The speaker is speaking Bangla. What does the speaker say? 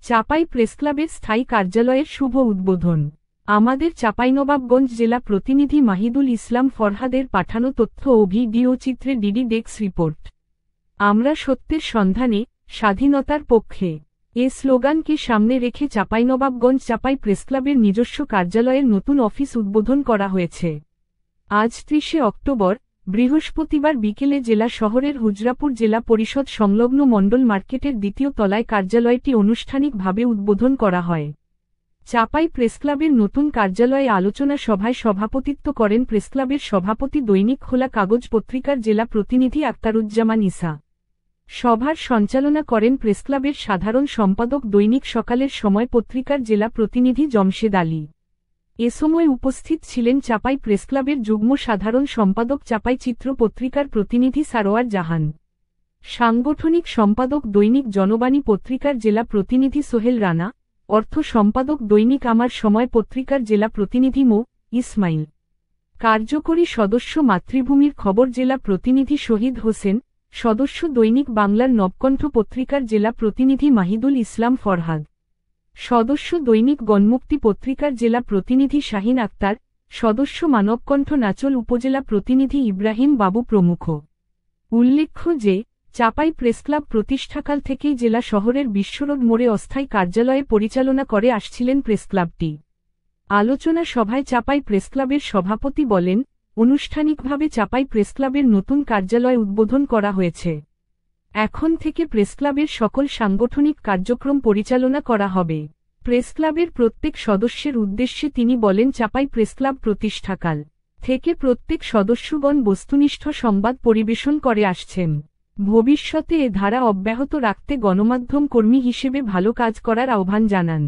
চাপাই প্রেসক্লাবের স্থায়ী কার্যালয়ের শুভ উদ্বোধন। আমাদের চাঁপাইনবাবগঞ্জ জেলা প্রতিনিধি মাহিদুল ইসলাম ফরহাদের পাঠানো তথ্য ও ভিডিও চিত্রে ডিডি ডেস্ক রিপোর্ট। আমরা সত্যের সন্ধানে, স্বাধীনতার পক্ষে। এ স্লোগানকে সামনে রেখে চাঁপাইনবাবগঞ্জ চাপাই প্রেসক্লাবের নিজস্ব কার্যালয়ের নতুন অফিস উদ্বোধন করা হয়েছে। আজ 30 অক্টোবর, বৃহস্পতিবার বিকেলে জেলা শহরের হুজরাপুর জেলা পরিষদ সংলগ্ন মণ্ডল মার্কেটের দ্বিতীয় তলায় কার্যালয়টি আনুষ্ঠানিকভাবে উদ্বোধন করা হয়। চাপাই প্রেসক্লাবের নতুন কার্যালয়ে আলোচনা সভায় সভাপতিত্ব করেন প্রেসক্লাবের সভাপতি দৈনিক খোলা কাগজ পত্রিকার জেলা প্রতিনিধি আক্তারুজ্জামান ইসা। সভার সঞ্চালনা করেন প্রেসক্লাবের সাধারণ সম্পাদক দৈনিক সকালের সময় পত্রিকার জেলা প্রতিনিধি জমশেদ আলী। এ সময় উপস্থিত ছিলেন চাপাই প্রেসক্লাবের যুগ্ম সাধারণ সম্পাদক চাপাই চিত্র পত্রিকার প্রতিনিধি সারোয়ার জাহান, সাংগঠনিক সম্পাদক দৈনিক জনবাণী পত্রিকার জেলা প্রতিনিধি সোহেল রানা, অর্থ সম্পাদক দৈনিক আমার সময় পত্রিকার জেলা প্রতিনিধি মো. ইসমাইল, কার্যকরী সদস্য মাতৃভূমির খবর জেলা প্রতিনিধি শহীদ হোসেন, সদস্য দৈনিক বাংলার নবকণ্ঠ পত্রিকার জেলা প্রতিনিধি মাহিদুল ইসলাম ফরহাদ, সদস্য দৈনিক গণমুক্তি পত্রিকার জেলা প্রতিনিধি শাহিন আক্তার, সদস্য মানবকণ্ঠ নাচল উপজেলা প্রতিনিধি ইব্রাহিম বাবু প্রমুখ। উল্লেখ্য যে, চাপাই প্রেসক্লাব প্রতিষ্ঠাকাল থেকেই জেলা শহরের বিশ্বরোড মোড়ে অস্থায়ী কার্যালয়ে পরিচালনা করে আসছিলেন প্রেসক্লাবটি। আলোচনা সভায় চাপাই প্রেসক্লাবের সভাপতি বলেন, আনুষ্ঠানিকভাবে চাপাই প্রেসক্লাবের নতুন কার্যালয় উদ্বোধন করা হয়েছে। এখন থেকে প্রেসক্লাবের সকল সাংগঠনিক কার্যক্রম পরিচালনা করা হবে। প্রেসক্লাবের প্রত্যেক সদস্যের উদ্দেশ্যে তিনি বলেন, চাপাই প্রেসক্লাব প্রতিষ্ঠাকাল থেকে প্রত্যেক সদস্যগণ বস্তুনিষ্ঠ সংবাদ পরিবেশন করে আসছেন। ভবিষ্যতে এ ধারা অব্যাহত রাখতে গণমাধ্যম কর্মী হিসেবে ভালো কাজ করার আহ্বান জানান।